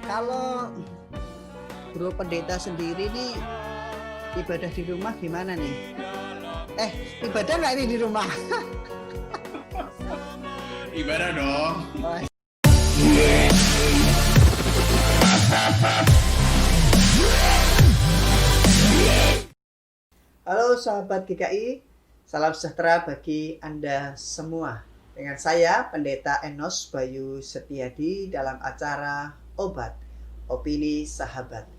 Kalau Bro Pendeta sendiri nih ibadah di rumah gimana nih? Ibadah nggak ini di rumah? Ibadah dong. Halo sahabat GKI, salam sejahtera bagi Anda semua. Dengan saya Pendeta Enos Bayu Setiadi dalam acara Obat, Opini Sahabat.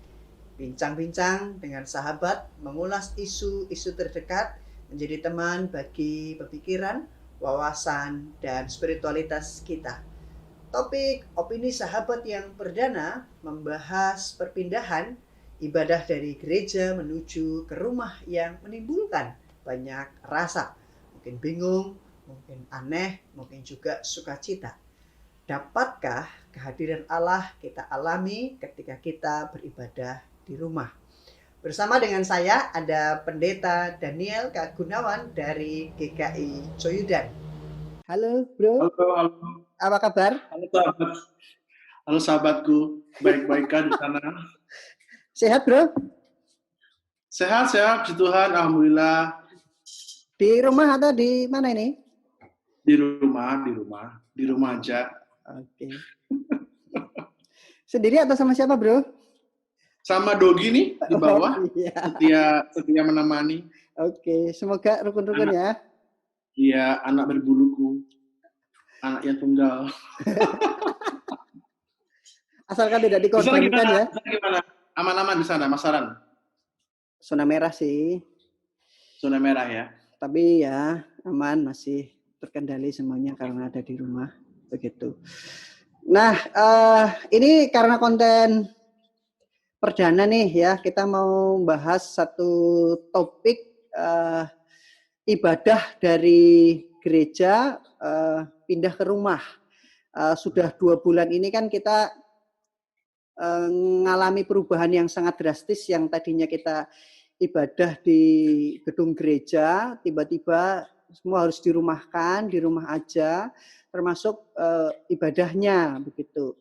Bincang-bincang dengan sahabat, mengulas isu-isu terdekat, menjadi teman bagi pemikiran, wawasan, dan spiritualitas kita. Topik Opini Sahabat yang perdana membahas perpindahan ibadah dari gereja menuju ke rumah yang menimbulkan banyak rasa. Mungkin bingung, mungkin aneh, mungkin juga sukacita. Dapatkah kehadiran Allah kita alami ketika kita beribadah di rumah? Bersama dengan saya ada Pendeta Daniel K. Gunawan dari GKI Coyudan. Halo bro, Halo. apa kabar? Halo sahabatku, baik-baikan di sana. Sehat bro? Sehat, puji Tuhan, alhamdulillah. Di rumah atau di mana ini? Di rumah aja. Oke. Sendiri atau sama siapa bro? Sama Dogi nih di bawah, iya. setia menemani. Oke, semoga rukun-rukun ya. Iya, anak berbuluku, anak yang tunggal. Asalkan tidak dikorbankan ya. Gimana? Aman-aman di sana, Mas Saran? Zona merah sih. Zona merah ya? Tapi ya aman, masih terkendali semuanya karena ada di rumah. Begitu. Nah, ini karena konten perdana nih ya, kita mau bahas satu topik ibadah dari gereja pindah ke rumah. Sudah 2 bulan ini kan kita mengalami perubahan yang sangat drastis. Yang tadinya kita ibadah di gedung gereja, tiba-tiba semua harus dirumahkan, di rumah aja, termasuk ibadahnya begitu.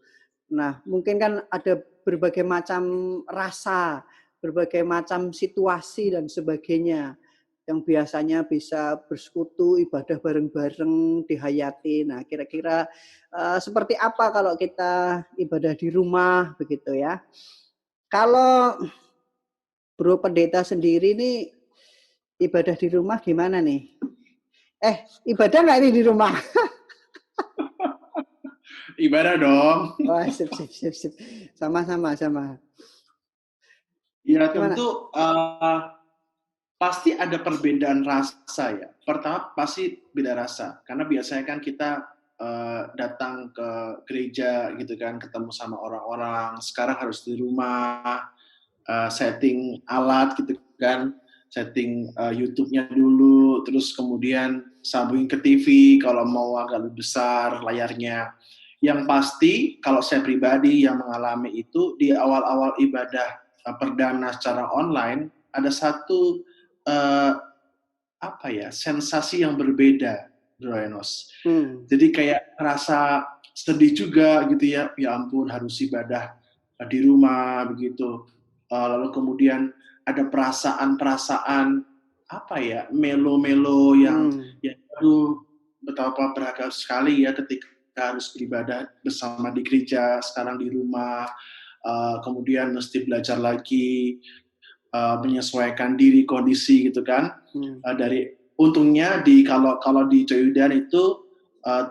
Nah, mungkin kan ada berbagai macam rasa, berbagai macam situasi dan sebagainya yang biasanya bisa bersekutu, ibadah bareng-bareng, dihayati. Nah, kira-kira seperti apa kalau kita ibadah di rumah begitu ya. Kalau Bro Pendeta sendiri nih ibadah di rumah gimana nih? Ibadah nggak ini di rumah? Ibadah dong. Wah, sip. Sama. Ya Gimana? tentu pasti ada perbedaan rasa ya. Pertama pasti beda rasa, karena biasanya kan kita datang ke gereja gitu kan, ketemu sama orang-orang. Sekarang harus di rumah, setting alat gitu kan, setting YouTube-nya dulu, terus kemudian sambungin ke TV kalau mau agak lebih besar layarnya. Yang pasti kalau saya pribadi yang mengalami itu di awal-awal ibadah perdana secara online ada satu sensasi yang berbeda, Bro Enos. Jadi kayak rasa sedih juga gitu ya ampun harus ibadah di rumah begitu. Lalu kemudian ada perasaan melo-melo yang aduh betapa berharga sekali ya ketika harus beribadah bersama di gereja, sekarang di rumah, kemudian mesti belajar lagi, menyesuaikan diri kondisi gitu kan. Untungnya kalau di Coyudan itu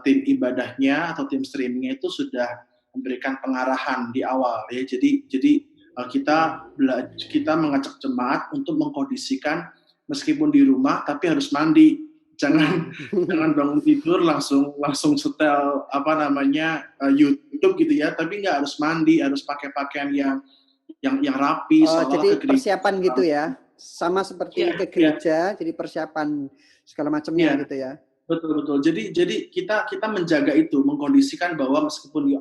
tim ibadahnya atau tim streamingnya itu sudah memberikan pengarahan di awal ya. Jadi kita mengajak jemaat untuk mengkondisikan meskipun di rumah tapi harus mandi. Jangan bangun tidur langsung setel YouTube gitu ya, tapi nggak harus mandi, harus pakai pakaian yang rapi. Jadi persiapan gitu ya, sama seperti ke gereja, jadi persiapan segala macamnya gitu ya. Betul betul. Jadi kita menjaga itu, mengkondisikan bahwa meskipun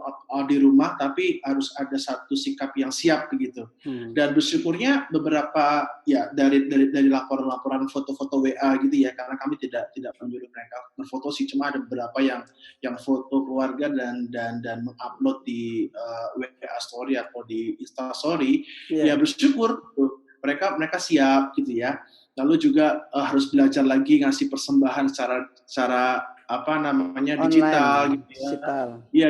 di rumah, tapi harus ada satu sikap yang siap begitu. Dan bersyukurnya beberapa ya dari laporan-laporan foto-foto WA gitu ya, karena kami tidak menyuruh mereka berfoto sih, cuma ada beberapa yang foto keluarga dan mengupload di WA story atau di Insta story. Ya bersyukur mereka siap gitu ya. Lalu juga harus belajar lagi ngasih persembahan secara apa namanya digital Online, gitu ya. digital. Iya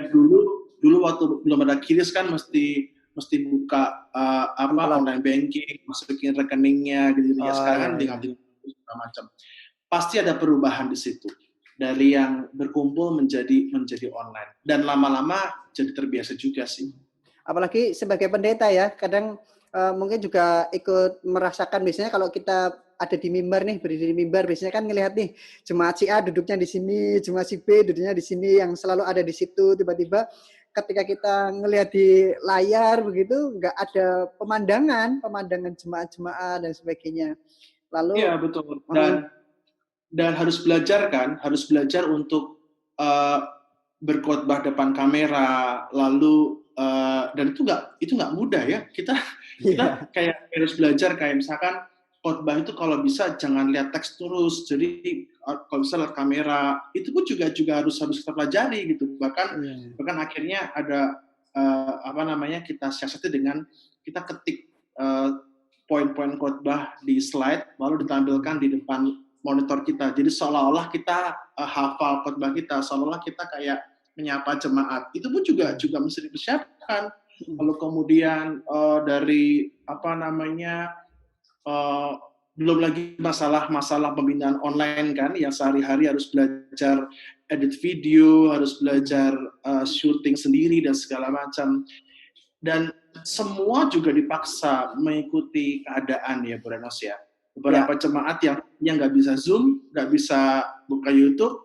dulu waktu belum ada QRIS kan mesti buka online banking, masukin rekeningnya gitu ya. Sekarang kan tinggal segala macam. Pasti ada perubahan di situ. Dari yang berkumpul menjadi online dan lama-lama jadi terbiasa juga sih. Apalagi sebagai pendeta ya, kadang mungkin juga ikut merasakan biasanya kalau kita ada di mimbar nih, berdiri di mimbar, biasanya kan ngelihat nih jemaat si A duduknya di sini, jemaat si B duduknya di sini, yang selalu ada di situ. Tiba-tiba ketika kita ngelihat di layar begitu, nggak ada pemandangan jemaat-jemaat dan sebagainya. Lalu Iya betul. Dan harus belajar untuk berkhotbah depan kamera, lalu dan itu nggak mudah ya. Kita kayak harus belajar kayak misalkan khotbah itu kalau bisa jangan lihat teks terus. Jadi kalau bisa lihat kamera, itu pun juga harus kita pelajari gitu. Bahkan akhirnya ada kita siasati dengan kita ketik poin-poin khotbah di slide lalu ditampilkan di depan monitor kita. Jadi seolah-olah kita hafal khotbah kita, seolah-olah kita kayak menyapa jemaat. Itu pun juga mesti dipersiapkan. Lalu kemudian dari belum lagi masalah pembinaan online kan, yang sehari-hari harus belajar edit video, harus belajar syuting sendiri dan segala macam. Dan semua juga dipaksa mengikuti keadaan ya, Bu Renos ya. Beberapa jemaat yang nggak bisa Zoom, nggak bisa buka YouTube,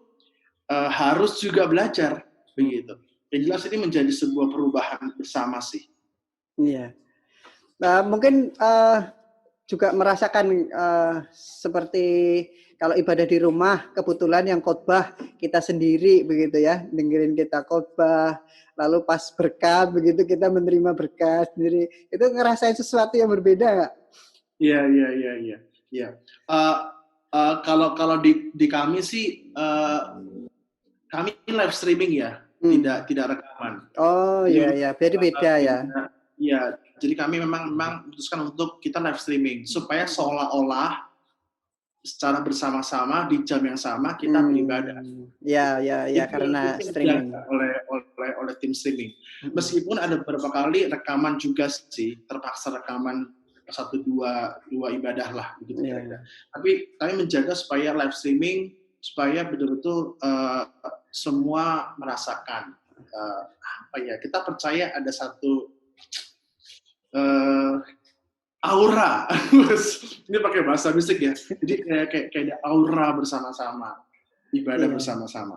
harus juga belajar begitu. Yang jelas ini menjadi sebuah perubahan bersama sih. Iya. Mungkin juga merasakan seperti kalau ibadah di rumah, kebetulan yang khotbah kita sendiri begitu ya, dengerin kita khotbah, lalu pas berkat begitu kita menerima berkat sendiri. Itu ngerasain sesuatu yang berbeda nggak? Iya. Kalau di kami sih kami live streaming ya, tidak rekaman. Oh iya, jadi beda ya. Iya, jadi kami memang memutuskan untuk kita live streaming supaya seolah-olah secara bersama-sama di jam yang sama kita beribadah. Ya karena streaming oleh tim streaming. Meskipun ada beberapa kali rekaman juga sih, terpaksa rekaman 1-2 ibadah lah gitu kira-kira. Tapi kami menjaga supaya live streaming supaya betul-betul semua merasakan kita percaya ada satu aura. Ini pakai bahasa mistik ya. Jadi kayak ada aura bersama-sama, ibadah bersama-sama.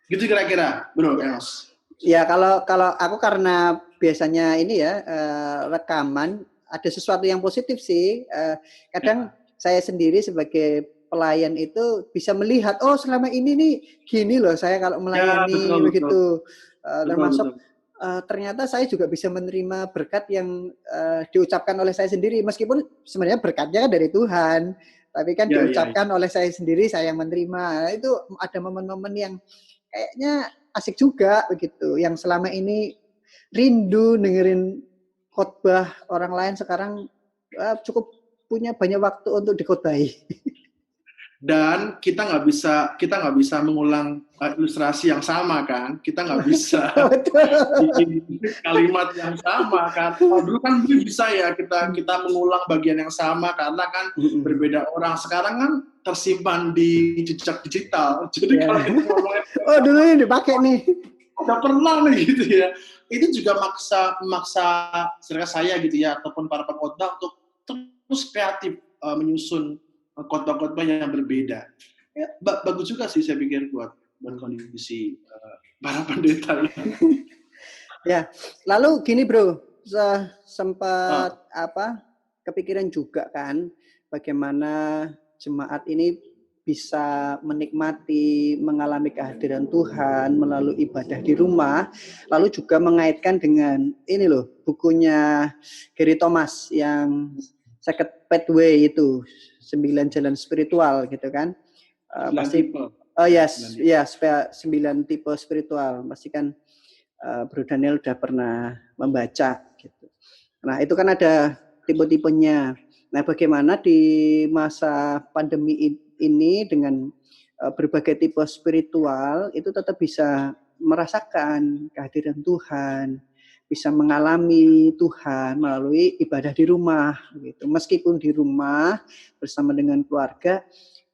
Gitu kira-kira, Bro Enos. Ya kalau aku karena biasanya ini ya rekaman ada sesuatu yang positif sih. Kadang saya sendiri sebagai pelayan itu bisa melihat selama ini nih gini loh saya kalau melayani begitu. Termasuk ternyata saya juga bisa menerima berkat yang diucapkan oleh saya sendiri, meskipun sebenarnya berkatnya kan dari Tuhan, tapi kan diucapkan oleh saya sendiri, saya yang menerima. Itu ada momen-momen yang kayaknya asik juga begitu, yang selama ini rindu dengerin khotbah orang lain, sekarang cukup punya banyak waktu untuk dikhotbahi. Dan kita nggak bisa mengulang ilustrasi yang sama kan, kita nggak bisa kalimat yang sama kan. Dulu kan bisa ya kita mengulang bagian yang sama karena kan berbeda orang. Sekarang kan tersimpan di jejak digital. Jadi kalau kita ngomongin dulu ini dipakai nih, udah pernah nih gitu ya. Itu juga memaksa saya gitu ya, ataupun para pengkhotbah untuk terus kreatif menyusun khotbah-khotbah yang berbeda. Ya, bagus juga sih saya pikir buat kondisi para pendeta. Ya, lalu gini Bro, sempat kepikiran juga kan bagaimana jemaat ini bisa menikmati, mengalami kehadiran Tuhan melalui ibadah di rumah, lalu juga mengaitkan dengan ini loh, bukunya Gary Thomas yang Second Pathway itu, 9 jalan spiritual gitu kan. Pasti tipe. yes, ya 9 tipe spiritual. Pasti kan Bro Daniel udah pernah membaca gitu. Nah, itu kan ada tipe-tipenya. Nah, bagaimana di masa pandemi ini dengan berbagai tipe spiritual itu tetap bisa merasakan kehadiran Tuhan, bisa mengalami Tuhan melalui ibadah di rumah gitu. Meskipun di rumah bersama dengan keluarga,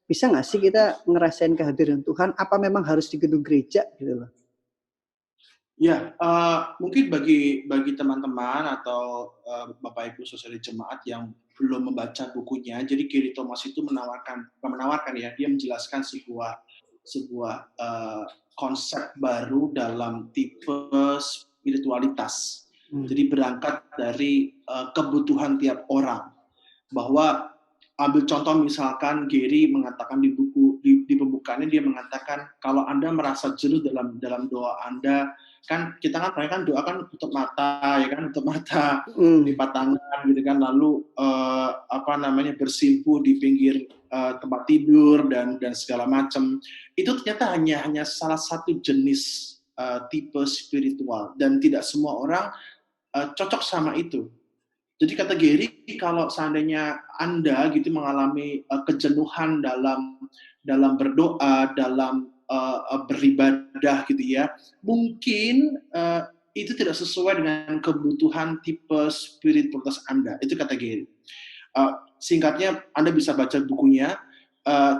bisa nggak sih kita ngerasain kehadiran Tuhan? Apa memang harus di gedung gereja gitu loh? Ya, mungkin bagi teman-teman atau Bapak Ibu saudara jemaat yang belum membaca bukunya, jadi Gary Thomas itu menawarkan ya, dia menjelaskan sebuah konsep baru dalam tipe spiritualitas. Jadi berangkat dari kebutuhan tiap orang, bahwa ambil contoh misalkan Gary mengatakan di buku di pembukaannya, dia mengatakan kalau Anda merasa jenuh dalam doa Anda, kan kita kan doa kan untuk mata ya kan, untuk mata, lipat tangan gitu kan, lalu bersimpuh di pinggir tempat tidur dan segala macam. Itu ternyata hanya salah satu jenis tipe spiritual, dan tidak semua orang cocok sama itu. Jadi kata Gary, kalau seandainya Anda gitu mengalami kejenuhan dalam berdoa, dalam beribadah gitu ya, mungkin itu tidak sesuai dengan kebutuhan tipe spiritualitas Anda. Itu kata Gary. Singkatnya, Anda bisa baca bukunya,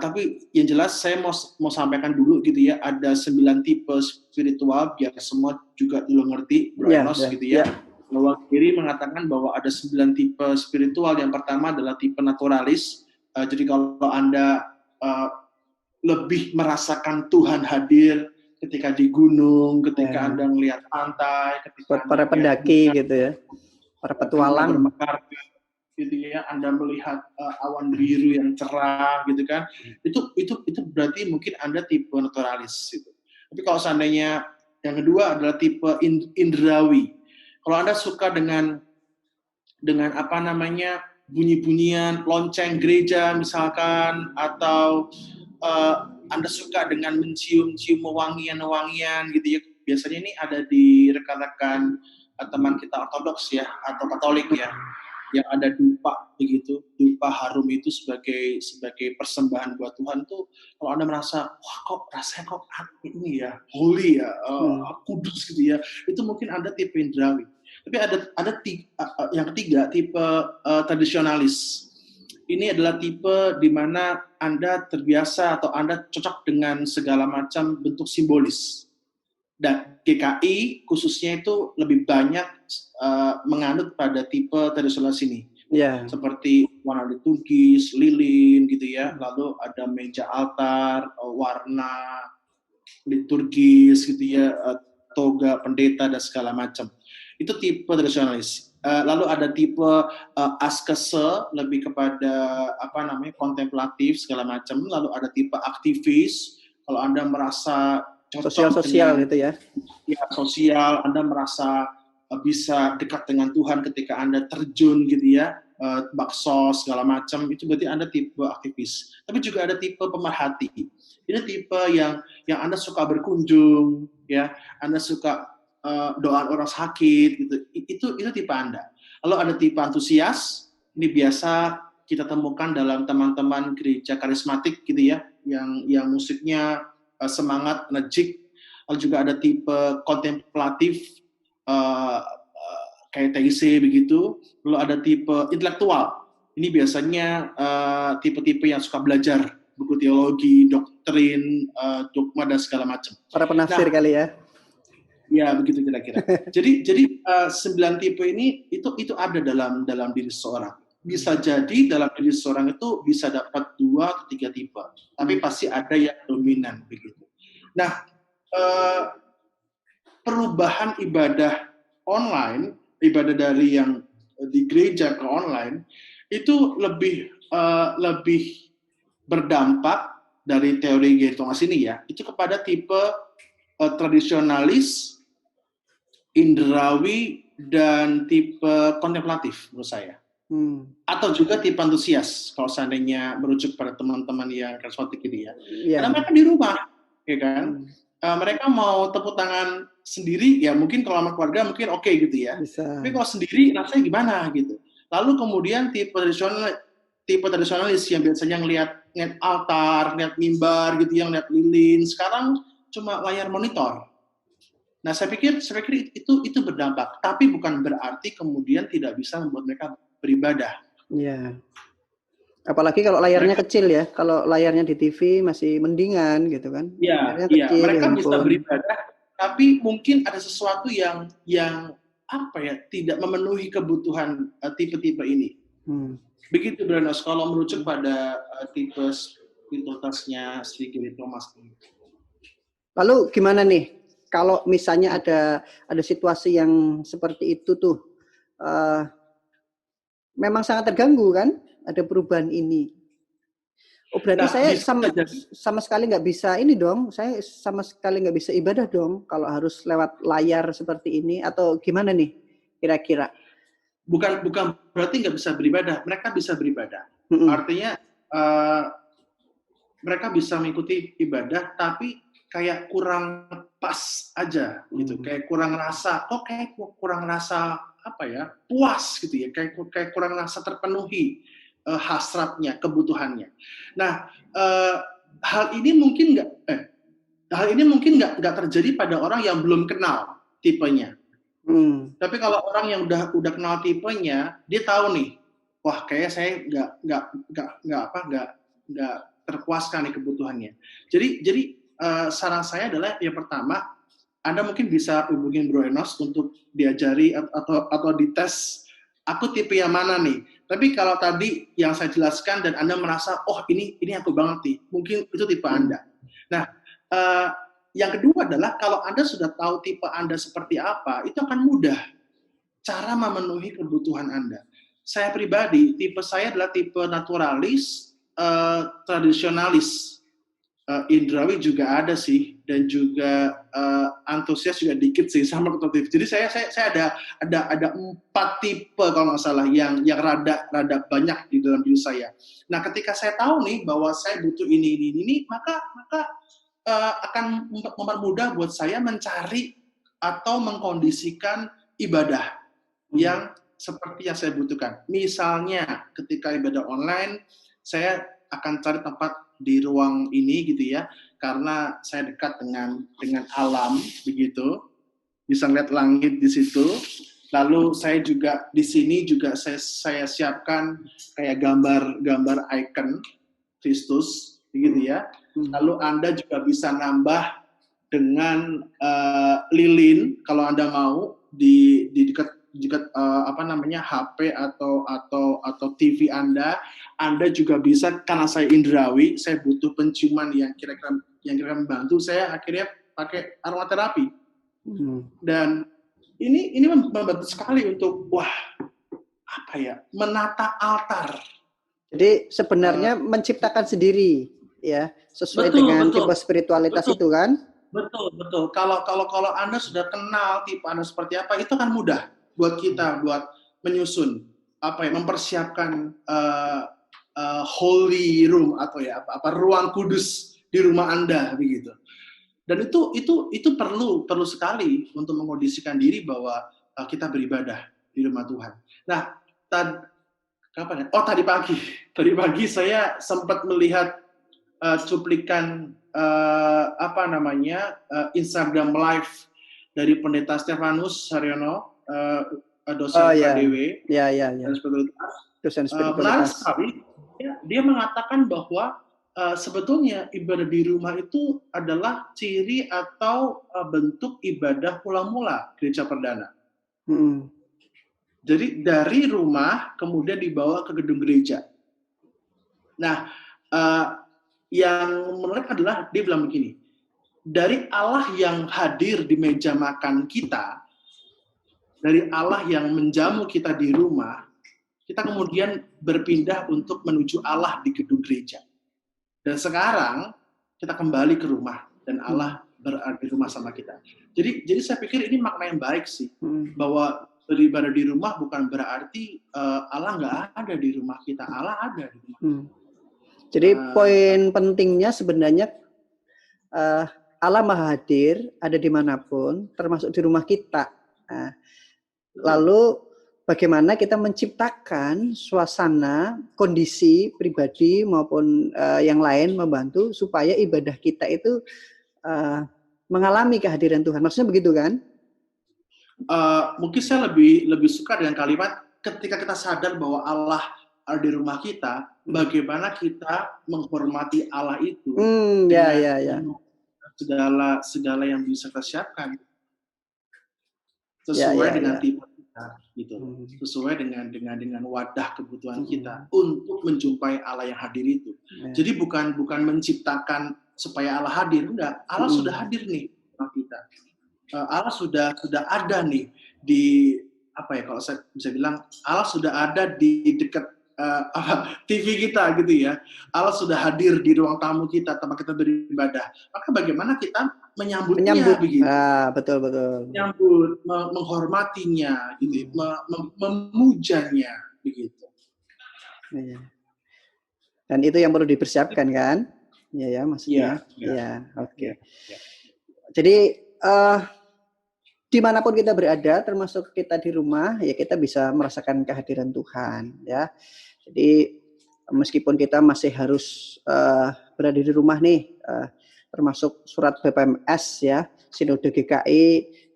tapi yang jelas saya mau sampaikan dulu gitu ya, ada 9 tipe spiritual biar semua juga lo ngerti, Bro Enos gitu ya. Bahwa Gary mengatakan bahwa ada 9 tipe spiritual. Yang pertama adalah tipe naturalis. Jadi kalau Anda lebih merasakan Tuhan hadir ketika di gunung, ketika Anda melihat pantai, ketika para pendaki gitu ya, para petualang bermekar gitu ya, Anda melihat awan biru yang cerah gitu kan, itu berarti mungkin Anda tipe naturalis gitu. Tapi kalau seandainya yang kedua adalah tipe indrawi. Kalau Anda suka dengan bunyi-bunyian lonceng gereja misalkan, atau Anda suka dengan mencium wangian-wangian gitu ya, biasanya ini ada di rekan-rekan teman kita ortodoks ya, atau Katolik ya, yang ada dupa begitu. Dupa harum itu sebagai persembahan buat Tuhan tuh, kalau Anda merasa wah kok rasanya kok ini ya, holy ya, kudus gitu ya, itu mungkin Anda tipe indrawi. Tapi ada yang ketiga, tipe tradisionalis. Ini adalah tipe di mana Anda terbiasa atau Anda cocok dengan segala macam bentuk simbolis. Dan GKI khususnya itu lebih banyak menganut pada tipe tradisionalis ini. Seperti warna liturgis, lilin gitu ya, lalu ada meja altar, warna liturgis gitu ya, toga pendeta dan segala macam. Itu tipe tradisionalis. Lalu ada tipe askese, lebih kepada kontemplatif segala macam. Lalu ada tipe aktivis, kalau Anda merasa sosial gitu ya. Ya, sosial, Anda merasa bisa dekat dengan Tuhan ketika Anda terjun gitu ya, bakso segala macam, itu berarti Anda tipe aktivis. Tapi juga ada tipe pemerhati. Ini tipe yang Anda suka berkunjung ya, Anda suka doa orang sakit gitu. Itu tipe Anda. Lalu ada tipe antusias. Ini biasa kita temukan dalam teman-teman gereja karismatik gitu ya, yang musiknya semangat, energik. Lalu juga ada tipe kontemplatif, kayak TIC begitu. Lalu ada tipe intelektual. Ini biasanya tipe-tipe yang suka belajar buku teologi, doktrin, dogma dan segala macam. Para penafsir kali ya. Ya, begitu kira-kira. Jadi 9 tipe ini itu ada dalam diri seseorang. Bisa jadi dalam diri seseorang itu bisa dapat 2 atau 3 tipe, tapi pasti ada yang dominan begitu. Nah, perubahan ibadah online, ibadah dari yang di gereja ke online itu lebih berdampak dari teori Gary Thomas ini ya, itu kepada tipe tradisionalis, indrawi, dan tipe kontemplatif menurut saya. Atau juga tipe antusias kalau seandainya merujuk pada teman-teman yang karismatik ini ya. Karena mereka di rumah, ya kan? Mereka mau tepuk tangan sendiri ya mungkin kalau sama keluarga mungkin oke gitu ya. Bisa. Tapi kalau sendiri rasanya gimana gitu. Lalu kemudian tipe tradisionalis yang biasanya ngelihat altar, ngelihat mimbar gitu, yang ngelihat lilin, sekarang cuma layar monitor. Nah, saya pikir itu berdampak, tapi bukan berarti kemudian tidak bisa membuat mereka beribadah. Iya. Apalagi kalau layarnya kecil ya. Kalau layarnya di TV masih mendingan gitu kan. Iya, mereka bisa beribadah, tapi mungkin ada sesuatu yang apa ya, tidak memenuhi kebutuhan tipe-tipe ini. Begitu Branos, kalau merujuk pada tipe spiritualitasnya si Gary Thomas. Lalu gimana nih? Kalau misalnya ada situasi yang seperti itu tuh, memang sangat terganggu kan? Ada perubahan ini. Oh berarti saya sama sekali nggak bisa ini dong. Saya sama sekali nggak bisa ibadah dong kalau harus lewat layar seperti ini, atau gimana nih kira-kira? Bukan berarti nggak bisa beribadah. Mereka bisa beribadah. Artinya mereka bisa mengikuti ibadah, tapi kayak kurang pas aja gitu. Kayak kurang rasa, kurang rasa apa ya, puas gitu ya. Kayak kurang rasa terpenuhi hasratnya, kebutuhannya. Nah, hal ini mungkin nggak terjadi pada orang yang belum kenal tipenya. Tapi kalau orang yang udah kenal tipenya, dia tahu nih, wah kayaknya saya nggak terpuaskan nih kebutuhannya. Jadi saran saya adalah yang pertama, Anda mungkin bisa hubungin Bro Enos untuk diajari atau dites aku tipe yang mana nih. Tapi kalau tadi yang saya jelaskan dan Anda merasa, oh ini aku banget nih, mungkin itu tipe Anda. Nah, yang kedua adalah kalau Anda sudah tahu tipe Anda seperti apa, itu akan mudah cara memenuhi kebutuhan Anda. Saya pribadi, tipe saya adalah tipe naturalis, tradisionalis. Indrawi juga ada sih, dan juga antusias juga dikit sih, sama kontemplatif. Jadi saya ada 4 tipe kalau nggak salah yang rada banyak di dalam diri saya. Nah, ketika saya tahu nih bahwa saya butuh ini, maka akan mempermudah buat saya mencari atau mengkondisikan ibadah yang seperti yang saya butuhkan. Misalnya ketika ibadah online, saya akan cari tempat di ruang ini gitu ya, karena saya dekat dengan alam begitu, bisa lihat langit di situ. Lalu saya juga di sini juga saya siapkan kayak gambar icon Kristus begitu ya. Lalu Anda juga bisa nambah dengan lilin kalau Anda mau di dekat HP atau TV Anda juga bisa, karena saya indrawi, saya butuh penciuman yang kira-kira membantu, saya akhirnya pakai aromaterapi. Dan ini membantu sekali untuk menata altar. Jadi sebenarnya menciptakan sendiri ya, sesuai dengan tipe spiritualitas itu kan? Betul. Kalau Anda sudah kenal tipe Anda seperti apa, itu kan mudah buat kita buat menyusun mempersiapkan holy room atau ruang kudus di rumah Anda begitu. Dan itu perlu sekali untuk mengondisikan diri bahwa kita beribadah di rumah Tuhan. Nah, tadi pagi saya sempat melihat cuplikan Instagram live dari Pendeta Stefanus Haryono, dosen KDW, dosen spiritualitas. Menarik sekali, dia mengatakan bahwa sebetulnya ibadah di rumah itu adalah ciri atau bentuk ibadah mula-mula gereja perdana. Jadi dari rumah kemudian dibawa ke gedung gereja. Nah, yang menarik adalah dia bilang begini, dari Allah yang hadir di meja makan kita, dari Allah yang menjamu kita di rumah, kita kemudian berpindah untuk menuju Allah di gedung gereja. Dan sekarang kita kembali ke rumah dan Allah berada di rumah sama kita. Jadi saya pikir ini makna yang baik sih, bahwa beribadah di rumah bukan berarti Allah nggak ada di rumah kita. Allah ada di rumah. Jadi poin pentingnya sebenarnya Allah Maha Hadir, ada dimanapun, termasuk di rumah kita. Nah, lalu bagaimana kita menciptakan suasana, kondisi pribadi maupun yang lain membantu supaya ibadah kita itu mengalami kehadiran Tuhan. Maksudnya begitu kan? Mungkin saya lebih suka dengan kalimat ketika kita sadar bahwa Allah ada di rumah kita, bagaimana kita menghormati Allah itu segala yang bisa kita siapkan sesuai dengan tipe kita, gitu, sesuai dengan wadah kebutuhan kita untuk menjumpai Allah yang hadir itu. Jadi bukan menciptakan supaya Allah hadir, enggak. Allah sudah hadir nih di rumah kita. Allah sudah ada nih di kalau saya bisa bilang Allah sudah ada di dekat TV kita gitu ya. Allah sudah hadir di ruang tamu kita tempat kita beribadah. Maka bagaimana kita menyambutnya begitu? Betul. Menyambut, menghormatinya gitu, memujanya begitu. Dan itu yang perlu dipersiapkan kan? Ya maksudnya. Ya, oke. Jadi dimanapun kita berada, termasuk kita di rumah, ya kita bisa merasakan kehadiran Tuhan, ya. Jadi meskipun kita masih harus berada di rumah nih, termasuk surat BPMS ya, Sinode GKI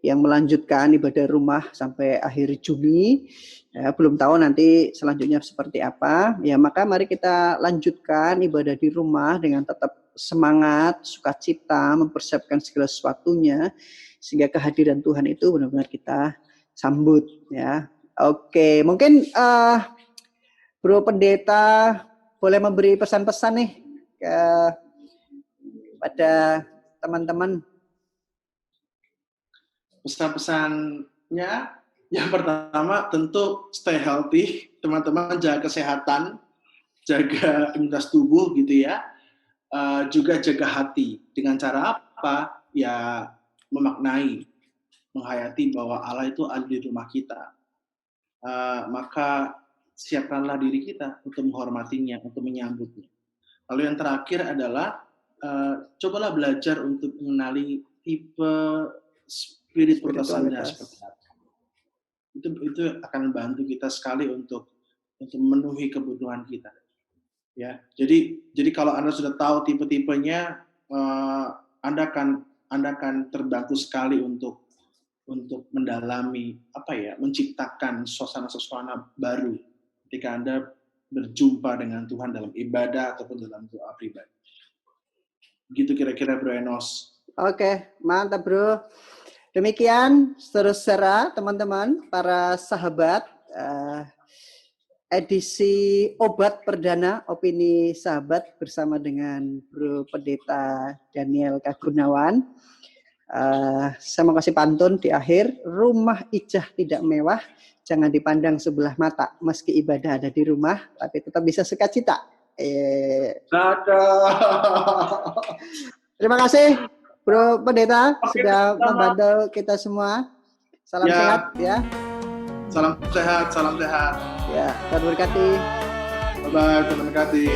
yang melanjutkan ibadah rumah sampai akhir Juni. Ya, belum tahu nanti selanjutnya seperti apa. Ya, maka mari kita lanjutkan ibadah di rumah dengan tetap semangat, sukacita, mempersiapkan segala sesuatunya sehingga kehadiran Tuhan itu benar-benar kita sambut ya. Oke, mungkin Bro Pendeta boleh memberi pesan-pesan nih pada teman-teman. Pesan-pesannya yang pertama tentu stay healthy, teman-teman jaga kesehatan, jaga imunitas tubuh gitu ya, juga jaga hati. Dengan cara apa? Ya memaknai, menghayati bahwa Allah itu ada di rumah kita. Maka siapkanlah diri kita untuk menghormatinya, untuk menyambutnya. Lalu yang terakhir adalah cobalah belajar untuk mengenali tipe spiritualitas seperti apa. Itu akan membantu kita sekali untuk memenuhi kebutuhan kita. Ya, jadi kalau Anda sudah tahu tipe-tipenya, Anda akan terbantu sekali untuk mendalami menciptakan suasana baru ketika Anda berjumpa dengan Tuhan dalam ibadah ataupun dalam doa pribadi. Begitu kira-kira Bro Enos. Oke, mantap Bro. Demikian saudara-saudara, teman-teman, para sahabat, edisi Obat Perdana Opini Sahabat bersama dengan Bro Pendeta Daniel Kagunawan. Saya mau kasih pantun di akhir, rumah ijah tidak mewah, jangan dipandang sebelah mata, meski ibadah ada di rumah, tapi tetap bisa sukacita. Terima kasih Bro Pendeta sudah membantu kita semua. Salam sehat ya. Salam sehat. Ya, Tuhan berkati. Bye-bye, Tuhan berkati.